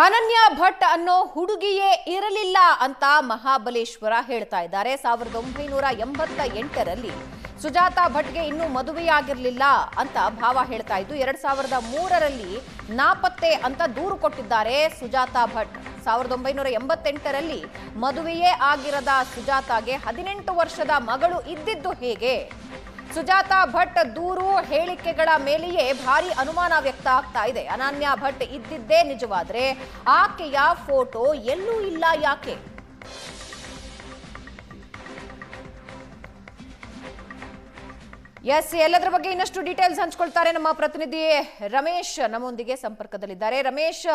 ಅನನ್ಯ ಭಟ್ ಅನ್ನೋ ಹುಡುಗಿಯೇ ಇರಲಿಲ್ಲ ಅಂತ ಮಹಾಬಲೇಶ್ವರ ಹೇಳ್ತಾ ಇದ್ದಾರೆ. 1988ರಲ್ಲಿ ಸುಜಾತಾ ಭಟ್ಗೆ ಇನ್ನೂ ಮದುವೆಯಾಗಿರಲಿಲ್ಲ ಅಂತ ಭಾವ ಹೇಳ್ತಾ ಇದ್ದು 2003ರಲ್ಲಿ ನಾಪತ್ತೆ ಅಂತ ದೂರು ಕೊಟ್ಟಿದ್ದಾರೆ ಸುಜಾತಾ ಭಟ್. 1988ರಲ್ಲಿ ಮದುವೆಯೇ ಆಗಿರದ ಸುಜಾತಾಗೆ 18 ವರ್ಷದ ಮಗಳು ಇದ್ದಿದ್ದು ಹೇಗೆ? ಸುಜಾತಾ ಭಟ್ ದೂರು ಹೇಳಿಕೆಗಳ ಮೇಲೆಯೇ ಭಾರಿ ಅನುಮಾನ ವ್ಯಕ್ತ ಆಗ್ತಾ ಇದೆ. ಅನನ್ಯ ಭಟ್ ಇದ್ದಿದ್ದೇ ನಿಜವಾದ್ರೆ ಆಕೆಯ ಫೋಟೋ ಎಲ್ಲೂ ಇಲ್ಲ ಯಾಕೆ? ಎಲ್ಲದರ ಬಗ್ಗೆ ಇನ್ನಷ್ಟು ಡೀಟೇಲ್ಸ್ ಹಂಚ್ಕೊಳ್ತಾರೆ ನಮ್ಮ ಪ್ರತಿನಿಧಿ ರಮೇಶ್ ನಮ್ಮೊಂದಿಗೆ ಸಂಪರ್ಕದಲ್ಲಿದ್ದಾರೆ. ರಮೇಶ್,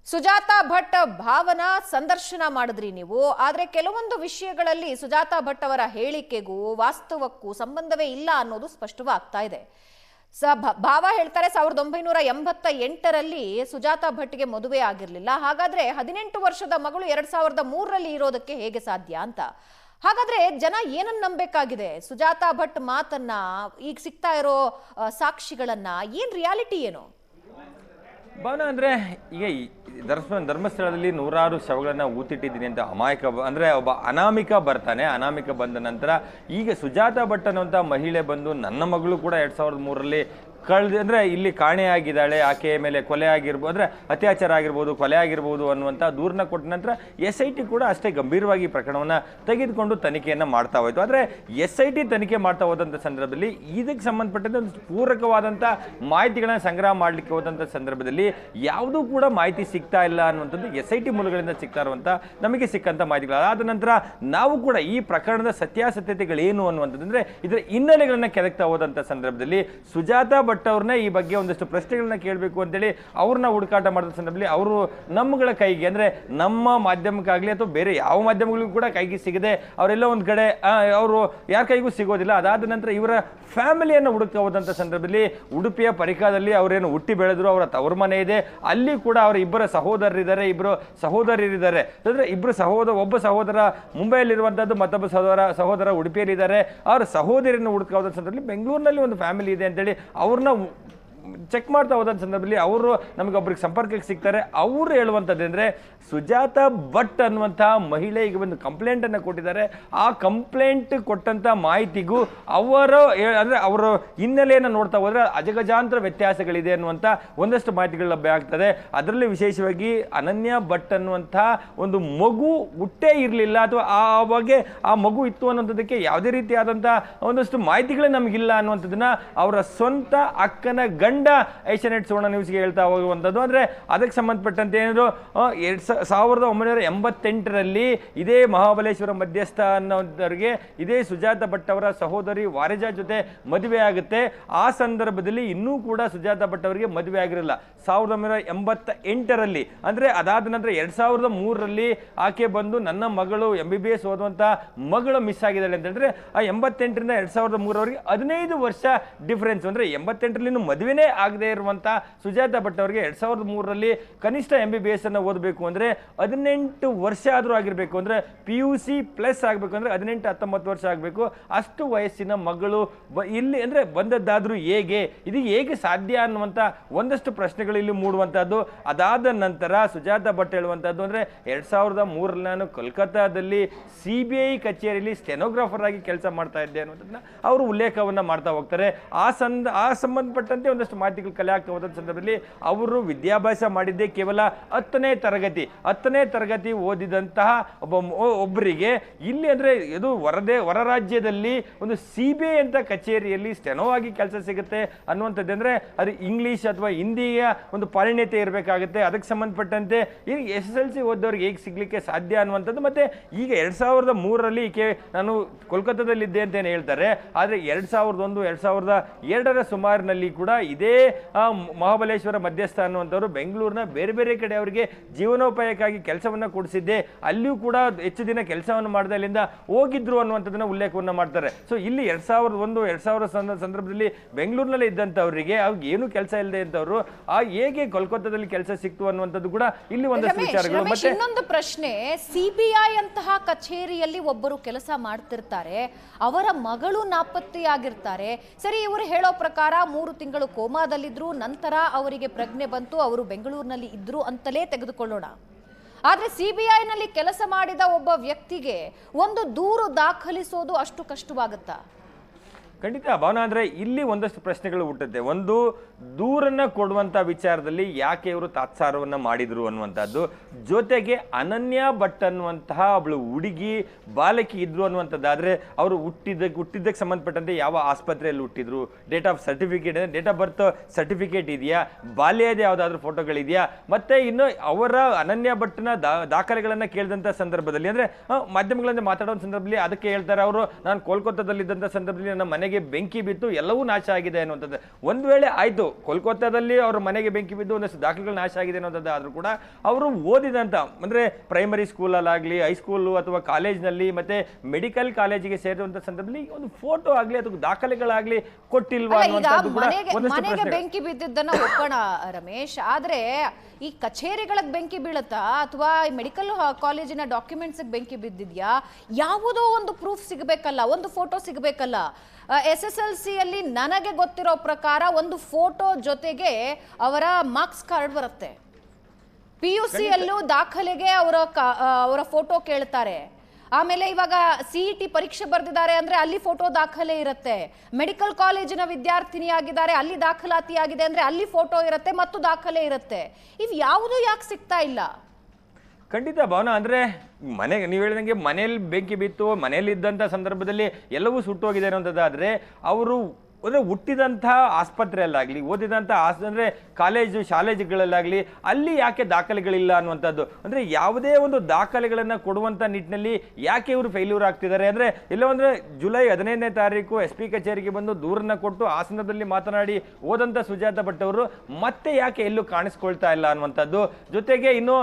ಸುಜಾತಾ ಭಟ್ ಭಾವನ ಸಂದರ್ಶನ ಮಾಡಿದ್ರಿ ನೀವು, ಆದ್ರೆ ಕೆಲವೊಂದು ವಿಷಯಗಳಲ್ಲಿ ಸುಜಾತಾ ಭಟ್ ಅವರ ಹೇಳಿಕೆಗೂ ವಾಸ್ತವಕ್ಕೂ ಸಂಬಂಧವೇ ಇಲ್ಲ ಅನ್ನೋದು ಸ್ಪಷ್ಟವಾಗ್ತಾ ಇದೆ. ಭಾವ ಹೇಳ್ತಾರೆ 1988ರಲ್ಲಿ ಸುಜಾತಾ ಭಟ್ಗೆ ಮದುವೆ ಆಗಿರ್ಲಿಲ್ಲ, ಹಾಗಾದ್ರೆ 18 ವರ್ಷದ ಮಗಳು 2003ರಲ್ಲಿ ಇರೋದಕ್ಕೆ ಹೇಗೆ ಸಾಧ್ಯ ಅಂತ. ಹಾಗಾದ್ರೆ ಜನ ಏನನ್ನ ನಂಬೇಕಾಗಿದೆ? ಸುಜಾತಾ ಭಟ್ ಮಾತನ್ನ, ಈಗ ಸಿಗ್ತಾ ಇರೋ ಸಾಕ್ಷಿಗಳನ್ನ, ಏನ್ ರಿಯಾಲಿಟಿ ಏನು? ಭಾವನ ಅಂದರೆ ಈಗ ಧರ್ಮಸ್ಥಳದಲ್ಲಿ ನೂರಾರು ಶವಗಳನ್ನು ಊತಿಟ್ಟಿದ್ದೀನಿ ಅಂತ ಅಮಾಯಕ ಅಂದರೆ ಒಬ್ಬ ಅನಾಮಿಕ ಬರ್ತಾನೆ. ಅನಾಮಿಕ ಬಂದ ನಂತರ ಈಗ ಸುಜಾತಾ ಭಟ್ ಅನ್ನುವಂಥ ಮಹಿಳೆ ಬಂದು ನನ್ನ ಮಗಳು ಕೂಡ 2003ರಲ್ಲಿ ಅಂದರೆ ಇಲ್ಲಿ ಕಾಣೆಯಾಗಿದ್ದಾಳೆ, ಆಕೆಯ ಮೇಲೆ ಕೊಲೆ ಆಗಿರ್ಬೋದು, ಅಂದರೆ ಅತ್ಯಾಚಾರ ಆಗಿರ್ಬೋದು, ಕೊಲೆ ಆಗಿರ್ಬೋದು ಅನ್ನುವಂಥ ದೂರನ್ನ ಕೊಟ್ಟ ನಂತರ SIT ಕೂಡ ಅಷ್ಟೇ ಗಂಭೀರವಾಗಿ ಪ್ರಕರಣವನ್ನು ತೆಗೆದುಕೊಂಡು ತನಿಖೆಯನ್ನು ಮಾಡ್ತಾ ಹೋಯಿತು. ಆದರೆ SIT ತನಿಖೆ ಮಾಡ್ತಾ ಹೋದಂಥ ಸಂದರ್ಭದಲ್ಲಿ ಇದಕ್ಕೆ ಸಂಬಂಧಪಟ್ಟಂತೆ ಒಂದು ಪೂರಕವಾದಂಥ ಮಾಹಿತಿಗಳನ್ನು ಸಂಗ್ರಹ ಮಾಡಲಿಕ್ಕೆ ಹೋದಂಥ ಸಂದರ್ಭದಲ್ಲಿ ಯಾವುದೂ ಕೂಡ ಮಾಹಿತಿ ಸಿಗ್ತಾ ಇಲ್ಲ ಅನ್ನುವಂಥದ್ದು SIT ಮೂಲಗಳಿಂದ ಸಿಗ್ತಾ ಇರುವಂಥ ನಮಗೆ ಸಿಕ್ಕಂಥ ಮಾಹಿತಿಗಳು. ಅದಾದ ನಂತರ ನಾವು ಕೂಡ ಈ ಪ್ರಕರಣದ ಸತ್ಯಾಸತ್ಯತೆಗಳೇನು ಅನ್ನುವಂಥದ್ದು, ಅಂದರೆ ಇದರ ಹಿನ್ನೆಲೆಗಳನ್ನು ಕೆದಕ್ತಾ ಹೋದಂಥ ಸಂದರ್ಭದಲ್ಲಿ ಸುಜಾತಾ ಭಟ್ ಅವ್ರನ್ನ ಈ ಬಗ್ಗೆ ಒಂದಷ್ಟು ಪ್ರಶ್ನೆಗಳನ್ನ ಕೇಳಬೇಕು ಅಂತೇಳಿ ಅವ್ರನ್ನ ಹುಡುಕಾಟ ಮಾಡಿದ ಸಂದರ್ಭದಲ್ಲಿ ಅವರು ನಮ್ಮಗಳ ಕೈಗೆ, ಅಂದರೆ ನಮ್ಮ ಮಾಧ್ಯಮಕ್ಕಾಗಲಿ ಅಥವಾ ಬೇರೆ ಯಾವ ಮಾಧ್ಯಮಗಳಿಗೂ ಕೂಡ ಕೈಗೆ ಸಿಗದೆ ಅವರೆಲ್ಲ ಒಂದು ಕಡೆ ಅವರು ಯಾರ ಕೈಗೂ ಸಿಗೋದಿಲ್ಲ. ಅದಾದ ನಂತರ ಇವರ ಫ್ಯಾಮಿಲಿಯನ್ನು ಹುಡುಕ್ತಾ ಹೋದಂಥ ಸಂದರ್ಭದಲ್ಲಿ ಉಡುಪಿಯ ಪರಿಕಾದಲ್ಲಿ ಅವರೇನು ಹುಟ್ಟಿ ಬೆಳೆದ್ರು, ಅವರ ತವರು ಮನೆ ಇದೆ, ಅಲ್ಲಿ ಕೂಡ ಅವರ ಇಬ್ಬರು ಸಹೋದರರಿದ್ದಾರೆ, ಇಬ್ಬರು ಸಹೋದರಿಯರಿದ್ದಾರೆ. ಅಂದರೆ ಒಬ್ಬ ಸಹೋದರ ಮುಂಬೈಯಲ್ಲಿರುವಂಥದ್ದು, ಮತ್ತೊಬ್ಬ ಸಹೋದರ ಉಡುಪಿಯಲ್ಲಿದ್ದಾರೆ. ಅವರ ಸಹೋದರಿಯನ್ನು ಹುಡುಕ್ತಾ ಹೋದ ಸಂದರ್ಭದಲ್ಲಿ ಬೆಂಗಳೂರಿನಲ್ಲಿ ಒಂದು ಫ್ಯಾಮಿಲಿ ಇದೆ ಅಂತೇಳಿ ಅವ್ರನ್ನ ಚೆಕ್ ಮಾಡ್ತಾ ಹೋದಂಥ ಸಂದರ್ಭದಲ್ಲಿ ಅವರು ನಮಗೆ ಒಬ್ಬರಿಗೆ ಸಂಪರ್ಕಕ್ಕೆ ಸಿಗ್ತಾರೆ. ಅವರು ಹೇಳುವಂಥದ್ದು ಅಂದರೆ ಸುಜಾತಾ ಭಟ್ ಅನ್ನುವಂಥ ಮಹಿಳೆ ಈಗ ಒಂದು ಕಂಪ್ಲೇಂಟನ್ನು ಕೊಟ್ಟಿದ್ದಾರೆ. ಆ ಕಂಪ್ಲೇಂಟ್ ಕೊಟ್ಟಂಥ ಮಾಹಿತಿಗೂ ಅವರ ಹಿನ್ನೆಲೆಯನ್ನು ನೋಡ್ತಾ ಹೋದರೆ ಅಜಗಜಾಂತರ ವ್ಯತ್ಯಾಸಗಳಿದೆ ಅನ್ನುವಂಥ ಒಂದಷ್ಟು ಮಾಹಿತಿಗಳು ಲಭ್ಯ ಆಗ್ತದೆ. ಅದರಲ್ಲಿ ವಿಶೇಷವಾಗಿ ಅನನ್ಯ ಭಟ್ ಅನ್ನುವಂಥ ಒಂದು ಮಗು ಹುಟ್ಟೇ ಇರಲಿಲ್ಲ, ಅಥವಾ ಆ ಬಗ್ಗೆ ಆ ಮಗು ಇತ್ತು ಅನ್ನೋದಕ್ಕೆ ಯಾವುದೇ ರೀತಿಯಾದಂಥ ಒಂದಷ್ಟು ಮಾಹಿತಿಗಳೇ ನಮಗಿಲ್ಲ ಅನ್ನುವಂಥದ್ದನ್ನ ಅವರ ಸ್ವಂತ ಅಕ್ಕನ ಗಂಡ ಏಷ್ಯಾನೆಟ್ ಸುವರ್ಣ ನ್ಯೂಸ್ಗೆ ಹೇಳ್ತಾ ಹೋಗುವಂಥದ್ದು. ಅಂದರೆ ಅದಕ್ಕೆ ಸಂಬಂಧಪಟ್ಟಂತೆ ಏನಾದ್ರು 1988ರಲ್ಲಿ ಇದೇ ಮಹಾಬಲೇಶ್ವರ ಮಧ್ಯಸ್ಥ ಅನ್ನೋದವರಿಗೆ ಇದೇ ಸುಜಾತಾ ಭಟ್ ಅವರ ಸಹೋದರಿ ವಾರಿಜಾ ಜೊತೆ ಮದುವೆ ಆಗುತ್ತೆ. ಆ ಸಂದರ್ಭದಲ್ಲಿ ಇನ್ನೂ ಕೂಡ ಸುಜಾತಾ ಭಟ್ ಅವರಿಗೆ ಮದುವೆ ಆಗಿರಲಿಲ್ಲ. 1988ರಲ್ಲಿ, ಅಂದರೆ ಅದಾದ ನಂತರ 2003ರಲ್ಲಿ ಆಕೆ ಬಂದು ನನ್ನ ಮಗಳು MBBS ಓದುವಂಥ ಮಗಳು ಮಿಸ್ ಆಗಿದ್ದಾಳೆ ಅಂತಂದರೆ ಆ 88ರಿಂದ 2003ರವರೆಗೆ 15 ವರ್ಷ ಡಿಫ್ರೆನ್ಸ್. ಅಂದರೆ 88ರಲ್ಲಿ ಮದುವೆನೇ ಆಗದೆ ಇರುವಂಥ ಸುಜಾತಾ ಭಟ್ ಅವರಿಗೆ 2003ರಲ್ಲಿ ಕನಿಷ್ಠ MBBS ಅನ್ನು ಓದಬೇಕು ಅಂದರೆ 18 ವರ್ಷ ಆದರೂ ಆಗಿರಬೇಕು. ಅಂದರೆ PUC ಪ್ಲಸ್ ಆಗಬೇಕು ಅಂದರೆ 18-19 ವರ್ಷ ಆಗಬೇಕು. ಅಷ್ಟು ವಯಸ್ಸಿನ ಮಗಳು ಇಲ್ಲಿ ಅಂದರೆ ಬಂದದ್ದಾದರೂ ಹೇಗೆ, ಇದು ಹೇಗೆ ಸಾಧ್ಯ ಅನ್ನುವಂಥ ಒಂದಷ್ಟು ಪ್ರಶ್ನೆಗಳು ಇಲ್ಲಿ ಮೂಡುವಂಥದ್ದು. ಅದಾದ ನಂತರ ಸುಜಾತಾ ಭಟ್ ಹೇಳುವಂಥದ್ದು ಅಂದರೆ 2003ರಲ್ಲಿ ನಾನು ಕೋಲ್ಕತ್ತಾದಲ್ಲಿ CBI ಕಚೇರಿಯಲ್ಲಿ ಸ್ಟೆನೋಗ್ರಾಫರ್ ಆಗಿ ಕೆಲಸ ಮಾಡ್ತಾ ಇದ್ದೆ ಅನ್ನೋದನ್ನ ಅವರು ಉಲ್ಲೇಖವನ್ನು ಮಾಡ್ತಾ ಹೋಗ್ತಾರೆ. ಆ ಸಂಬಂಧಪಟ್ಟಂತೆ ಒಂದಷ್ಟು ಮಾಹಿತಿಗಳು ಕಲೆ ಆಗ್ತಾ ಹೋದ ಸಂದರ್ಭದಲ್ಲಿ ಅವರು ವಿದ್ಯಾಭ್ಯಾಸ ಮಾಡಿದ್ದೇ ಕೇವಲ 10ನೇ ತರಗತಿ ಓದಿದಂತಹ ಒಬ್ಬರಿಗೆ ಇಲ್ಲಿ ಅಂದರೆ ಇದು ಹೊರ ರಾಜ್ಯದಲ್ಲಿ ಒಂದು CBI ಅಂತ ಕಚೇರಿಯಲ್ಲಿ ಸ್ಟೆನೋ ಆಗಿ ಕೆಲಸ ಸಿಗುತ್ತೆ ಅನ್ನುವಂಥದ್ದು. ಅಂದರೆ ಅದು ಇಂಗ್ಲಿಷ್ ಅಥವಾ ಹಿಂದಿಯ ಒಂದು ಪಾಣಿಣ್ಯತೆ ಇರಬೇಕಾಗುತ್ತೆ. ಅದಕ್ಕೆ ಸಂಬಂಧಪಟ್ಟಂತೆ ಈಗ SSLC ಓದೋರಿಗೆ ಹೇಗೆ ಸಿಗ್ಲಿಕ್ಕೆ ಸಾಧ್ಯ ಅನ್ನುವಂಥದ್ದು. ಮತ್ತೆ ಈಗ 2003ರಲ್ಲಿ ಈಕೆ ನಾನು ಕೋಲ್ಕತ್ತಾದಲ್ಲಿದ್ದೆ ಅಂತ ಏನು ಹೇಳ್ತಾರೆ, ಆದರೆ 2001, 2002ರ ಸುಮಾರಿನಲ್ಲಿ ಕೂಡ ಇದೇ ಮಹಾಬಲೇಶ್ವರ ಮಧ್ಯಸ್ಥ ಅನ್ನುವಂಥವ್ರು ಬೆಂಗಳೂರಿನ ಬೇರೆ ಬೇರೆ ಕಡೆ ಅವರಿಗೆ ಜೀವನೋಪಾಯಕ್ಕಾಗಿ ಕೆಲಸವನ್ನು ಕೊಡಿಸಿದ್ದೆ, ಅಲ್ಲಿಯೂ ಕೂಡ ಹೆಚ್ಚು ದಿನ ಕೆಲಸವನ್ನು ಮಾಡದೆ ಅಲ್ಲಿಂದ ಹೋಗಿದ್ರು ಅನ್ನುವಂಥದ್ದನ್ನ ಉಲ್ಲೇಖವನ್ನು ಮಾಡ್ತಾರೆ. ಸೊ ಇಲ್ಲಿ 2001-2000 ಸಂದರ್ಭದಲ್ಲಿ ಬೆಂಗಳೂರಿನಲ್ಲಿ ಇದ್ದಂಥವರಿಗೆ ಅವ್ರಿಗೆ ಏನು ಕೆಲಸ ಇಲ್ಲದೆ ಅಂತವರು ಹೇಗೆ ಕೋಲ್ಕತ್ತಾದಲ್ಲಿ ಕೆಲಸ ಸಿಕ್ತು ಅನ್ನುವಂಥದ್ದು ಕೂಡ ಇಲ್ಲಿ ಒಂದಷ್ಟು ವಿಚಾರಗಳು. ಮತ್ತೆ ಇನ್ನೊಂದು ಪ್ರಶ್ನೆ, CBI ಅಂತಹ ಕಚೇರಿಯಲ್ಲಿ ಒಬ್ಬರು ಕೆಲಸ ಮಾಡ್ತಿರ್ತಾರೆ, ಅವರ ಮಗಳು ನಾಪತ್ತೆಯಾಗಿರ್ತಾರೆ. ಸರಿ, ಇವರು ಹೇಳೋ ಪ್ರಕಾರ 3 ತಿಂಗಳು ಕೋಮಾದಲ್ಲಿದ್ರು, ನಂತರ ಅವರಿಗೆ ಪ್ರಜ್ಞೆ ಬಂತು, ಅವರು ಬೆಂಗಳೂರಿನಲ್ಲಿ ಇದ್ರು ಅಂತಲೇ ತೆಗೆದುಕೊಳ್ಳೋಣ. ಆದ್ರೆ ಸಿಬಿಐನಲ್ಲಿ ಕೆಲಸ ಮಾಡಿದ ಒಬ್ಬ ವ್ಯಕ್ತಿಗೆ ಒಂದು ದೂರು ದಾಖಲಿಸೋದು ಅಷ್ಟು ಕಷ್ಟವಾಗುತ್ತಾ? ಖಂಡಿತ ಭಾವನಾ, ಅಂದರೆ ಇಲ್ಲಿ ಒಂದಷ್ಟು ಪ್ರಶ್ನೆಗಳು ಹುಟ್ಟುತ್ತೆ. ಒಂದು, ದೂರನ್ನು ಕೊಡುವಂಥ ವಿಚಾರದಲ್ಲಿ ಯಾಕೆ ಇವರು ತಾತ್ಸಾರವನ್ನು ಮಾಡಿದರು ಅನ್ನುವಂಥದ್ದು, ಜೊತೆಗೆ ಅನನ್ಯ ಭಟ್ ಅನ್ನುವಂತಹ ಒಬ್ಬಳು ಹುಡುಗಿ ಬಾಲಕಿ ಇದ್ರು ಅನ್ನುವಂಥದ್ದಾದರೆ ಅವರು ಹುಟ್ಟಿದ್ದಕ್ಕೆ ಸಂಬಂಧಪಟ್ಟಂತೆ ಯಾವ ಆಸ್ಪತ್ರೆಯಲ್ಲಿ ಹುಟ್ಟಿದ್ರು, ಡೇಟ್ ಆಫ್ ಬರ್ತ್ ಸರ್ಟಿಫಿಕೇಟ್ ಇದೆಯಾ, ಬಾಲ್ಯದ ಯಾವುದಾದ್ರೂ ಫೋಟೋಗಳಿದೆಯಾ, ಮತ್ತು ಇನ್ನು ಅವರ ಅನನ್ಯ ಭಟ್ನ ದಾಖಲೆಗಳನ್ನು ಕೇಳಿದಂಥ ಸಂದರ್ಭದಲ್ಲಿ, ಅಂದರೆ ಮಾಧ್ಯಮಗಳಿಂದ ಮಾತಾಡೋ ಸಂದರ್ಭದಲ್ಲಿ ಅದಕ್ಕೆ ಹೇಳ್ತಾರೆ ಅವರು, ನಾನು ಕೋಲ್ಕತ್ತಾದಲ್ಲಿದ್ದಂಥ ಸಂದರ್ಭದಲ್ಲಿ ನನ್ನ ಮನೆಗೆ ಬೆಂಕಿ ಬಿದ್ದು ಎಲ್ಲವೂ ನಾಶ ಆಗಿದೆ ಅನ್ನುವಂಥದ್ದು. ಒಂದು ವೇಳೆ ಆಯಿತು, ಕೋಲ್ಕತ್ತಾದಲ್ಲಿ ಅವರ ಮನೆಗೆ ಬೆಂಕಿ ಬಿದ್ದು ಒಂದಷ್ಟು ದಾಖಲೆಗಳು ನಾಶ ಆಗಿದೆ ಅನ್ನೋಂಥದ್ದು ಆದರೂ ಕೂಡ ಅವರು ಓದಿದಂಥ, ಅಂದರೆ ಪ್ರೈಮರಿ ಸ್ಕೂಲಲ್ಲಾಗಲಿ, ಹೈಸ್ಕೂಲು ಅಥವಾ ಕಾಲೇಜ್ನಲ್ಲಿ ಮತ್ತು ಮೆಡಿಕಲ್ ಕಾಲೇಜಿಗೆ ಸೇರುವಂಥ ಸಂದರ್ಭದಲ್ಲಿ ಒಂದು ಫೋಟೋ ಆಗಲಿ ಅಥವಾ ದಾಖಲೆಗಳಾಗಲಿ ಕೊಟ್ಟಿಲ್ವಾ ಅನ್ನುವಂಥದ್ದು ಕೂಡ ಒಂದಷ್ಟು ಮನೆಗೆ ಪ್ರಶ್ನೆ. ಬೆಂಕಿ ಬಿದ್ದಿದ್ದನ್ನ ಒಪ್ಪೋಣ ರಮೇಶ್, ಆದ್ರೆ ಈ ಕಚೇರಿಗಳಿಗೆ ಬೆಂಕಿ ಬೀಳುತ್ತಾ ಅಥವಾ ಮೆಡಿಕಲ್ ಕಾಲೇಜಿನ ಡಾಕ್ಯುಮೆಂಟ್ಸ್ ಬೆಂಕಿ ಬಿದ್ದಿದ್ಯಾ? ಯಾವುದೋ ಒಂದು ಪ್ರೂಫ್ ಸಿಗಬೇಕಲ್ಲ, ಒಂದು ಫೋಟೋ ಸಿಗಬೇಕಲ್ಲ. SSLC ಅಲ್ಲಿ ನನಗೆ ಗೊತ್ತಿರೋ ಪ್ರಕಾರ ಒಂದು ಫೋಟೋ ಜೊತೆಗೆ ಅವರ ಮಾರ್ಕ್ಸ್ ಕಾರ್ಡ್ ಬರುತ್ತೆ. PUC ಯಲ್ಲೂ ದಾಖಲೆಗೆ ಅವರ ಫೋಟೋ ಕೇಳ್ತಾರೆ. ಆಮೇಲೆ ಇವಾಗ CET ಪರೀಕ್ಷೆ ಬರೆದಿದ್ದಾರೆ ಅಂದ್ರೆ ಅಲ್ಲಿ ಫೋಟೋ ದಾಖಲೆ ಇರುತ್ತೆ. ಮೆಡಿಕಲ್ ಕಾಲೇಜಿನ ವಿದ್ಯಾರ್ಥಿನಿಯಾಗಿದ್ದಾರೆ, ಅಲ್ಲಿ ದಾಖಲಾತಿ ಆಗಿದೆ ಅಂದ್ರೆ ಅಲ್ಲಿ ಫೋಟೋ ಇರುತ್ತೆ ಮತ್ತು ದಾಖಲೆ ಇರುತ್ತೆ. ಇವು ಯಾವುದು ಯಾಕೆ ಸಿಗ್ತಾ ಇಲ್ಲ? ಖಂಡಿತ ಭಾವನಾ, ಅಂದರೆ ಮನೆಗೆ ನೀವು ಹೇಳಿದಂಗೆ ಮನೆಯಲ್ಲಿ ಬೆಂಕಿ ಬಿತ್ತು, ಮನೆಯಲ್ಲಿ ಇದ್ದಂಥ ಸಂದರ್ಭದಲ್ಲಿ ಎಲ್ಲವೂ ಸುಟ್ಟೋಗಿದೆ ಅನ್ನೋಂಥದ್ದಾದರೆ ಅವರು ಅಂದರೆ ಹುಟ್ಟಿದಂಥ ಆಸ್ಪತ್ರೆಯಲ್ಲಾಗಲಿ, ಓದಿದಂಥ ಅಂದರೆ ಕಾಲೇಜು ಶಾಲೇಜುಗಳಲ್ಲಾಗಲಿ ಅಲ್ಲಿ ಯಾಕೆ ದಾಖಲೆಗಳಿಲ್ಲ ಅನ್ನುವಂಥದ್ದು, ಅಂದರೆ ಯಾವುದೇ ಒಂದು ದಾಖಲೆಗಳನ್ನು ಕೊಡುವಂಥ ನಿಟ್ಟಿನಲ್ಲಿ ಯಾಕೆ ಇವರು ಫೇಲ್ಯೂರ್ ಆಗ್ತಿದ್ದಾರೆ ಅಂದರೆ, ಎಲ್ಲೋ ಅಂದರೆ ಜುಲೈ 15ನೇ ತಾರೀಕು SP ಕಚೇರಿಗೆ ಬಂದು ದೂರನ್ನು ಕೊಟ್ಟು ಆ ಸಂದರ್ಭದಲ್ಲಿ ಮಾತನಾಡಿ ಹೋದಂಥ ಸುಜಾತ ಭಟ್ ಅವರು ಮತ್ತೆ ಯಾಕೆ ಎಲ್ಲೂ ಕಾಣಿಸ್ಕೊಳ್ತಾ ಇಲ್ಲ ಅನ್ನುವಂಥದ್ದು. ಜೊತೆಗೆ ಇನ್ನು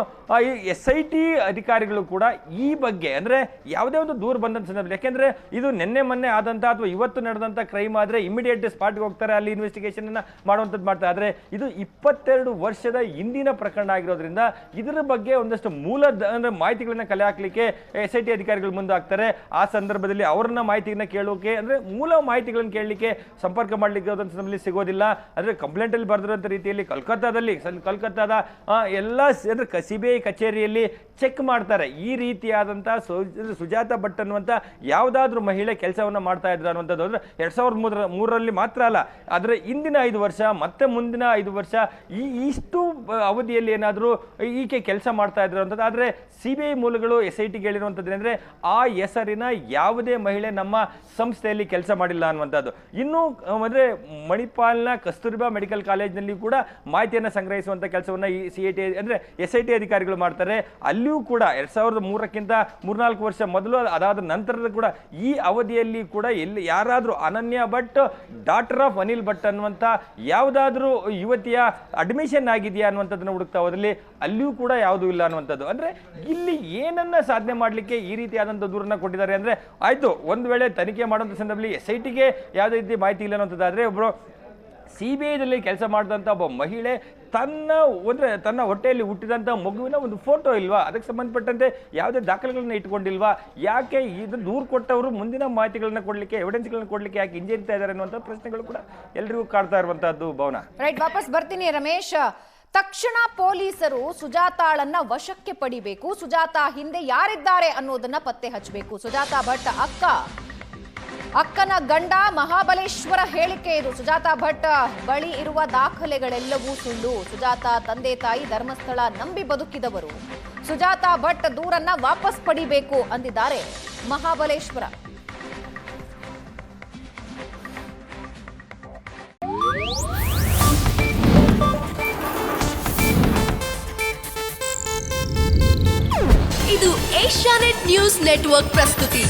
ಈ SIT ಅಧಿಕಾರಿಗಳು ಕೂಡ ಈ ಬಗ್ಗೆ, ಅಂದರೆ ಯಾವುದೇ ಒಂದು ದೂರ ಬಂದಂಥ ಸಂದರ್ಭದಲ್ಲಿ, ಯಾಕೆಂದರೆ ಇದು ನಿನ್ನೆ ಮೊನ್ನೆ ಆದಂಥ ಅಥವಾ ಇವತ್ತು ನಡೆದಂಥ ಕ್ರೈಮ್ ಆದರೆ ಇಮಿಡಿಯೇಟ್ ಸ್ಪಾಟ್ಗೆ ಹೋಗ್ತಾರೆ, ಅಲ್ಲಿ ಇನ್ವೆಸ್ಟಿಗೇಷನ್ ಮಾಡುವಂಥದ್ದು ಮಾಡ್ತಾರೆ. ಆದರೆ ಇದು 22 ವರ್ಷದ ಹಿಂದಿನ ಪ್ರಕರಣ ಆಗಿರೋದ್ರಿಂದ ಇದರ ಬಗ್ಗೆ ಒಂದಷ್ಟು ಅಂದರೆ ಮಾಹಿತಿಗಳನ್ನ ಕಲೆ ಹಾಕಲಿಕ್ಕೆ SIT ಅಧಿಕಾರಿಗಳು ಮುಂದಾಗ್ತಾರೆ. ಆ ಸಂದರ್ಭದಲ್ಲಿ ಅವರನ್ನ ಮಾಹಿತಿಯನ್ನು ಕೇಳೋಕೆ, ಅಂದರೆ ಮೂಲ ಮಾಹಿತಿಗಳನ್ನು ಕೇಳಲಿಕ್ಕೆ ಸಂಪರ್ಕ ಮಾಡಲಿಕ್ಕೆ ಸಂದರ್ಭದಲ್ಲಿ ಸಿಗೋದಿಲ್ಲ. ಅಂದರೆ ಕಂಪ್ಲೇಂಟಲ್ಲಿ ಬರೆದಿರೋಂಥ ರೀತಿಯಲ್ಲಿ ಕಲ್ಕತ್ತಾದ ಎಲ್ಲ ಅಂದರೆ CBI ಕಚೇರಿಯಲ್ಲಿ ಚೆಕ್ ಮಾಡ್ತಾರೆ. ಈ ರೀತಿಯಾದಂಥ ಸುಜಾತ ಭಟ್ ಅನ್ನುವಂಥ ಯಾವುದಾದ್ರೂ ಮಹಿಳೆ ಕೆಲಸವನ್ನು ಮಾಡ್ತಾ ಇದ್ರು ಅನ್ನುವಂಥದ್ದು. ಅಂದರೆ 2003ರಲ್ಲಿ ಮಾತ್ರ ಅಲ್ಲ, ಆದರೆ ಇಂದಿನ 5 ವರ್ಷ ಮತ್ತೆ ಮುಂದಿನ 5 ವರ್ಷ ಇಷ್ಟು ಅವಧಿಯಲ್ಲಿ ಏನಾದರೂ ಈಕೆ ಕೆಲಸ ಮಾಡ್ತಾ ಇದ್ರು ಅಂತದ್ದು. ಆದರೆ CBI ಮೂಲಗಳು SITಗೆ ಹೇಳಿರುವಂಥದ್ದು ಅಂದರೆ ಆ ಹೆಸರಿನ ಯಾವುದೇ ಮಹಿಳೆ ನಮ್ಮ ಸಂಸ್ಥೆಯಲ್ಲಿ ಕೆಲಸ ಮಾಡಿಲ್ಲ ಅನ್ನುವಂಥದ್ದು. ಇನ್ನು ಅಂದರೆ ಮಣಿಪಾಲ್ನ ಕಸ್ತೂರ್ಬಾ ಮೆಡಿಕಲ್ ಕಾಲೇಜ್ನಲ್ಲಿ ಕೂಡ ಮಾಹಿತಿಯನ್ನು ಸಂಗ್ರಹಿಸುವಂಥ ಕೆಲಸವನ್ನು ಈ CIT ಅಂದರೆ SIT ಅಧಿಕಾರಿಗಳು ಮಾಡ್ತಾರೆ. ಅಲ್ಲಿಯೂ ಕೂಡ 2003ಕ್ಕಿಂತ 3-4 ವರ್ಷ ಮೊದಲು, ಅದಾದ ನಂತರದ ಕೂಡ ಈ ಅವಧಿಯಲ್ಲಿ ಕೂಡ ಎಲ್ಲಿ ಯಾರಾದರೂ ಅನನ್ಯ ಭಟ್ ಡಾಟರ್ ಆಫ್ ಅನಿಲ್ ಭಟ್ ಅನ್ನುವಂಥ ಯಾವುದಾದ್ರೂ ಯುವತಿಯ ಅಡ್ಮಿಷನ್ ಆಗಿದೆಯಾ ಅನ್ನುವಂಥದ್ದನ್ನು ಹುಡುಕ್ತಾ ಹೋದಲ್ಲಿ ಅಲ್ಲಿಯೂ ಕೂಡ ಯಾವುದೂ ಇಲ್ಲ ಅನ್ನುವಂಥದ್ದು. ಅಂದರೆ ಇಲ್ಲಿ ಏನನ್ನ ಸಾಧನೆ ಮಾಡಲಿಕ್ಕೆ ಈ ರೀತಿಯಾದಂಥ ದೂರನ್ನ ಕೊಟ್ಟಿದ್ದಾರೆ ಅಂದರೆ, ಆಯಿತು ಒಂದು ವೇಳೆ ತನಿಖೆ ಮಾಡುವಂಥ ಸಂದರ್ಭದಲ್ಲಿ SITಗೆ ಯಾವುದೇ ರೀತಿ ಮಾಹಿತಿ ಇಲ್ಲ ಅನ್ನುವಂಥದ್ದಾದರೆ, ಒಬ್ಬರು CBIದಲ್ಲಿ ಕೆಲಸ ಮಾಡಿದಂಥ ಒಬ್ಬ ಮಹಿಳೆ ತನ್ನ ಹೊಟ್ಟೆಯಲ್ಲಿ ಹುಟ್ಟಿದಂಥ ಮಗುವಿನ ಒಂದು ಫೋಟೋ ಇಲ್ವಾ, ಅದಕ್ಕೆ ಸಂಬಂಧಪಟ್ಟಂತೆ ಯಾವುದೇ ದಾಖಲೆಗಳನ್ನ ಇಟ್ಕೊಂಡಿಲ್ವಾ, ಯಾಕೆ ಇದು ದೂರು ಕೊಟ್ಟವರು ಮುಂದಿನ ಮಾಹಿತಿಗಳನ್ನ ಕೊಡಲಿಕ್ಕೆ, ಎವಿಡೆನ್ಸ್ಗಳನ್ನ ಕೊಡಲಿಕ್ಕೆ ಯಾಕೆ ಹಿಂಜರಿತಾ ಇದ್ದಾರೆ ಅನ್ನುವಂಥ ಪ್ರಶ್ನೆಗಳು ಕೂಡ ಎಲ್ಲರಿಗೂ ಕಾಡ್ತಾ ಇರುವಂತಹದ್ದು. ಭಾವನಾ, ರೈಟ್, ವಾಪಸ್ ಬರ್ತೀನಿ ರಮೇಶ್. ತಕ್ಷಣ ಪೊಲೀಸರು ಸುಜಾತಾಳನ್ನ ವಶಕ್ಕೆ ಪಡಿಬೇಕು, ಸುಜಾತಾ ಹಿಂದೆ ಯಾರಿದ್ದಾರೆ ಅನ್ನೋದನ್ನ ಪತ್ತೆ ಹಚ್ಚಬೇಕು. ಸುಜಾತಾ ಭಟ್ ಅಕ್ಕನ ಗಂಡ ಮಹಾಬಲೇಶ್ವರ ಹೇಳಿಕೆ ಇದು. ಸುಜಾತಾ ಭಟ್ ಬಳಿ ಇರುವ ದಾಖಲೆಗಳೆಲ್ಲವೂ ಸುಳ್ಳು. ಸುಜಾತಾ ತಂದೆ ತಾಯಿ ಧರ್ಮಸ್ಥಳ ನಂಬಿ ಬದುಕಿದವರು. ಸುಜಾತಾ ಭಟ್ ದೂರನ್ನ ವಾಪಸ್ ಪಡಿಬೇಕು ಅಂದಿದ್ದಾರೆ ಮಹಾಬಲೇಶ್ವರ. ಇದು ಏಷ್ಯಾನೆಟ್ ನ್ಯೂಸ್ ನೆಟ್ವರ್ಕ್ ಪ್ರಸ್ತುತಿ.